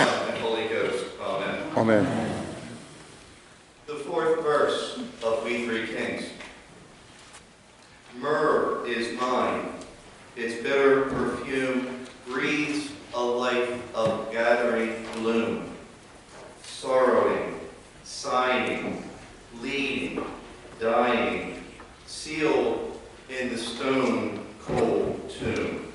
Son, and Holy Ghost. Amen. Amen. The fourth verse of We Three Kings. Myrrh is mine, its bitter perfume breathes a life of gathering gloom, sorrowing, sighing, bleeding, dying, sealed in the stone cold tomb.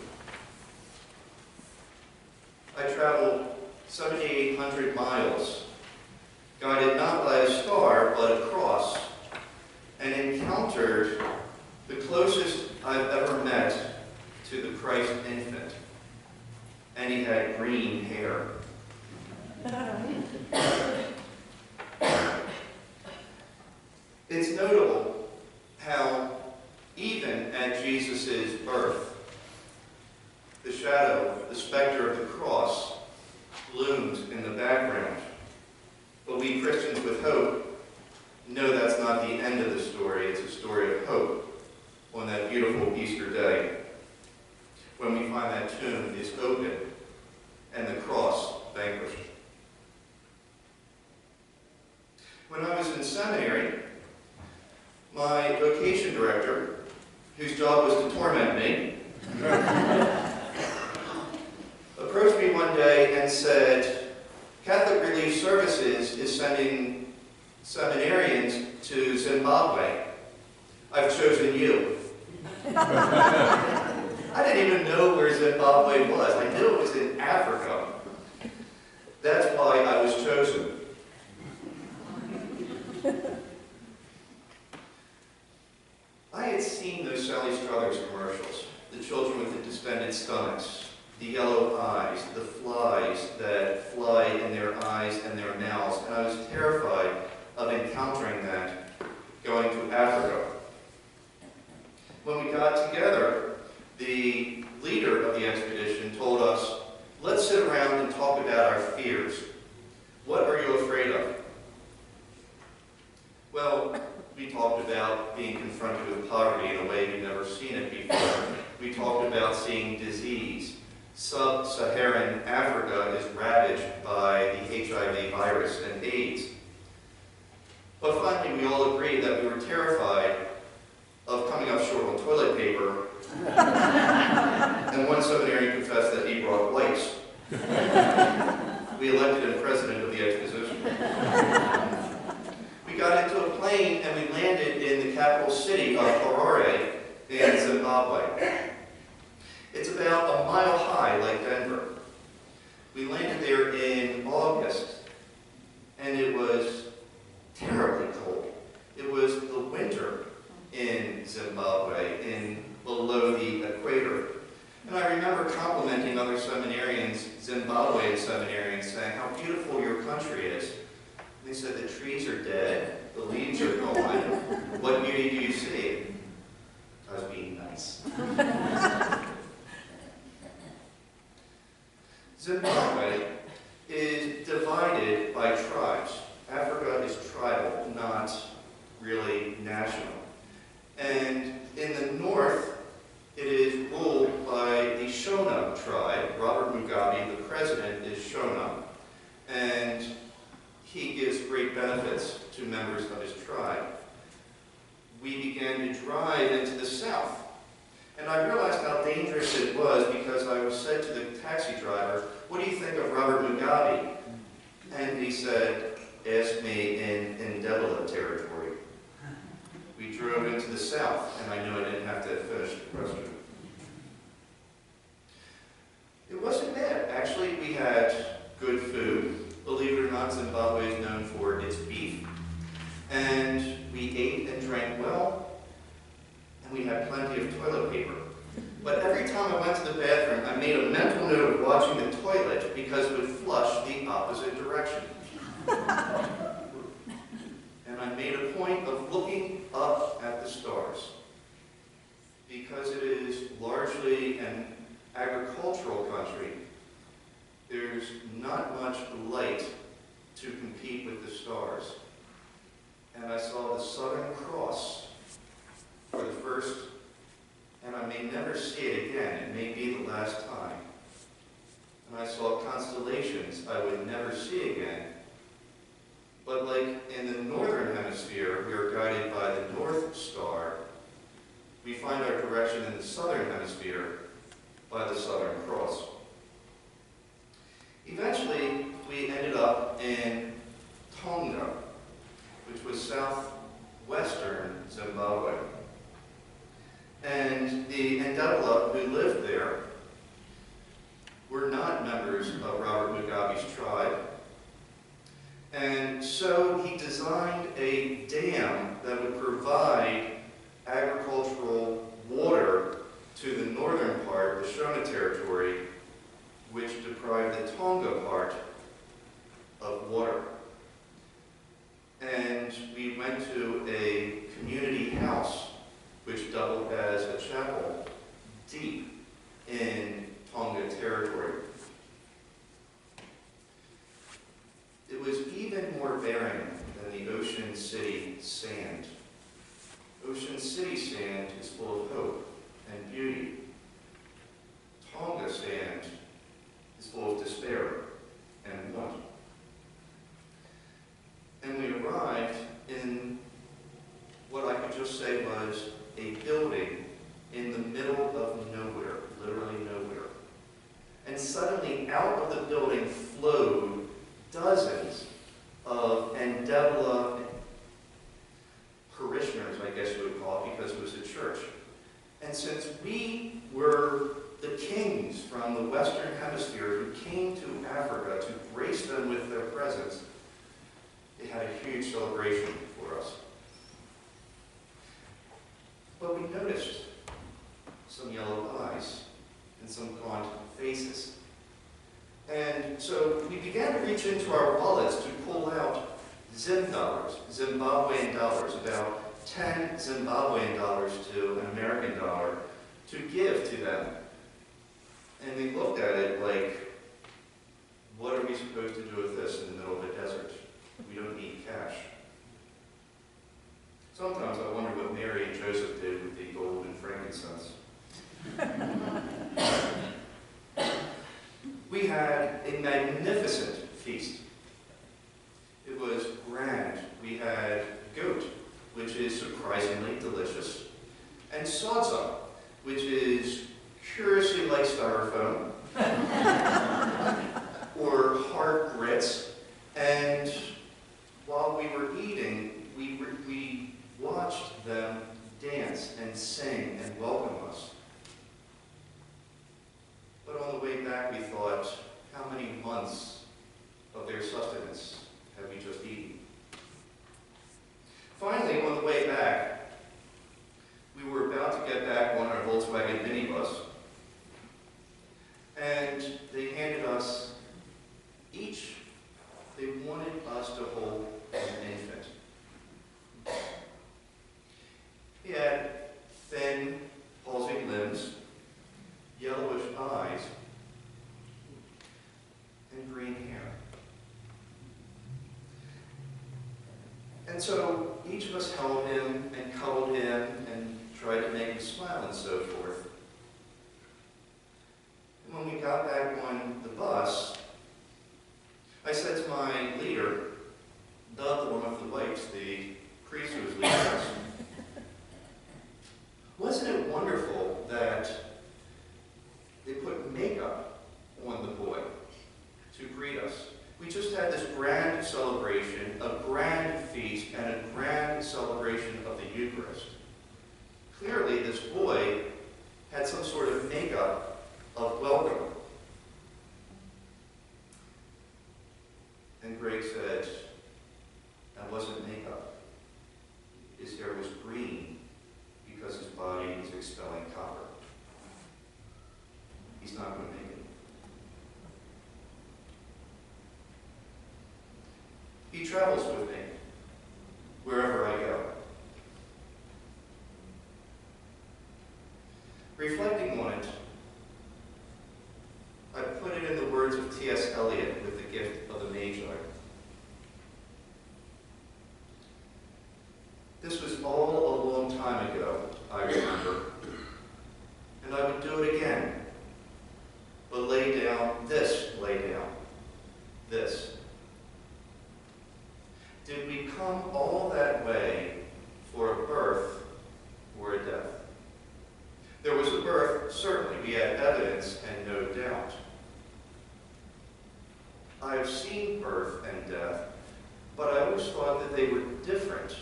I traveled 7,800 miles, guided not by a star but a cross, and encountered the closest I've ever met to the Christ infant. And he had green hair. It's notable how even at Jesus' birth, the shadow, the specter of the cross, looms in the background. But we Christians with hope know that's not the end of the story. It's a story of hope on that beautiful Easter day, when we find that tomb is open and the cross vanquished. When I was in seminary, my vocation director, whose job was to torment me, approached me one day and said, Catholic Relief Services is sending seminarians to Zimbabwe. I've chosen you. I didn't even know where Zimbabwe was. I knew it was in Africa. That's why I was chosen. I had seen those Sally Struthers commercials, the children with the distended stomachs, the yellow eyes, the flies that fly in their eyes and their mouths, and I was terrified of encountering that going to Africa. When we got together, the leader of the expedition told us, let's sit around and talk about our fears. What are you afraid of? Well, we talked about being confronted with poverty in a way we'd never seen it before. We talked about seeing disease. Sub-Saharan Africa is ravaged by the HIV virus and AIDS. But finally, we all agreed that we were terrified of coming up short on toilet paper, and one seminarian confessed that he brought wipes. We elected him president of the exposition. We got into a plane and we landed in the capital city of Harare in Zimbabwe. It's about a mile high like Denver. We landed there in August, and it was terribly cold. It was the winter in Zimbabwe, in below the equator. And I remember complimenting other seminarians, Zimbabwean seminarians, saying how beautiful your country is. And they said the trees are dead, the leaves are gone. What beauty do you see? I was being nice. Zimbabwe is divided by tribes. Africa is tribal, not really national. And in the north, it is ruled by the Shona tribe. Robert Mugabe, the president, is Shona. And he gives great benefits to members of his tribe. We began to drive into the south. And I realized how dangerous it was because I was said to the taxi driver, what do you think of Robert Mugabe? And he said, ask me in Ndebele territory. We drove into the south, and I knew I didn't have to finish the question. It wasn't bad. Actually, we had good food. Believe it or not, Zimbabwe is known for its beef. And we ate and drank well, and we had plenty of toilet paper. But every time I went to the bathroom, I made a mental note of watching the toilet because it would flush the opposite direction. And I made a point of looking up at the stars. Because it is largely an agricultural country, there's not much light to compete with the stars. And I saw the Southern Cross for the first, and I may never see it again. It may be the last time. And I saw constellations I would never see again. But like in the northern hemisphere, we are guided by the North Star. We find our direction in the southern hemisphere by the Southern Cross. Eventually, we ended up in Tonga, which was southwestern Zimbabwe. And the Ndebele who lived there were not members of Robert Mugabe's tribe. And so he designed a dam that would provide agricultural water to the northern part of the Shona territory, which deprived the Tonga part of water. And we went to a community house which doubled as a chapel deep in Tonga territory. It was even more barren than the Ocean City sand. Ocean City sand is full of hope and beauty. Tonga sand is full of despair and want. And we arrived in what I could just say was a building in the middle of nowhere, literally nowhere. And suddenly out of the building flowed dozens of Ndebele parishioners, I guess you would call it, because it was a church. And since we were the kings from the Western Hemisphere who came to Africa to grace them with their presence, they had a huge celebration for us. But we noticed some yellow eyes and some gaunt faces. And so we began to reach into our wallets to pull out Zim dollars, Zimbabwean dollars, about 10 Zimbabwean dollars to an American dollar, to give to them. And they looked at it like, what are we supposed to do with this in the middle of the desert? We don't need cash. Sometimes I wonder what Mary and Joseph did with the gold and frankincense. We had a magnificent feast. It was grand. We had goat, which is surprisingly delicious, and salsa, which is curiously like styrofoam, or hard grits. And while we were eating, we watched them dance and sing and welcome us. But on the way back, we thought, how many months of their sustenance have we just eaten? Finally, on the way back, we were about to get back on our Volkswagen minibus, and they handed us each, they wanted us to hold an infant. He had thin, palsied limbs, yellowish eyes, and green hair. And so each of us held him and cuddled him and tried to make him smile and so forth. And when we got back on the bus, I said to my leader, Doug, the one with the wipes, the priest who was leading us, wasn't it wonderful that they put makeup on the boy to greet us? We just had this grand celebration, a grand feast, and a grand celebration of the Eucharist. Clearly, this boy had some sort of makeup of welcome. And Greg said, that wasn't makeup. His hair was green because his body was expelling copper. He's not going to make it. He travels with me wherever I go. Reflecting on it, I put it in the words of T.S. Eliot with The Gift of the Magi. This was all a long time ago, I remember, and I would do it again. But lay down, certainly, we have evidence and no doubt. I have seen birth and death, but I always thought that they were different.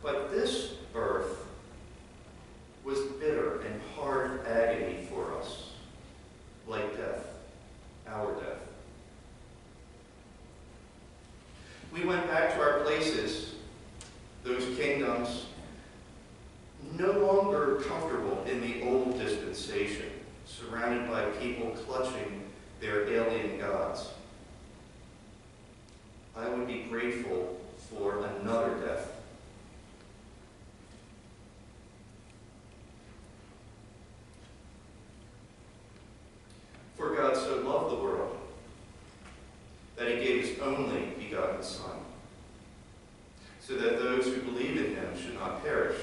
But this birth was bitter and hard agony for us, like death, our death. We went back to our places, those kingdoms, no longer comfortable in the old dispensation, surrounded by people clutching their alien gods. I would be grateful for another death. For God so loved the world that he gave his only begotten Son, so that those who believe in him should not perish,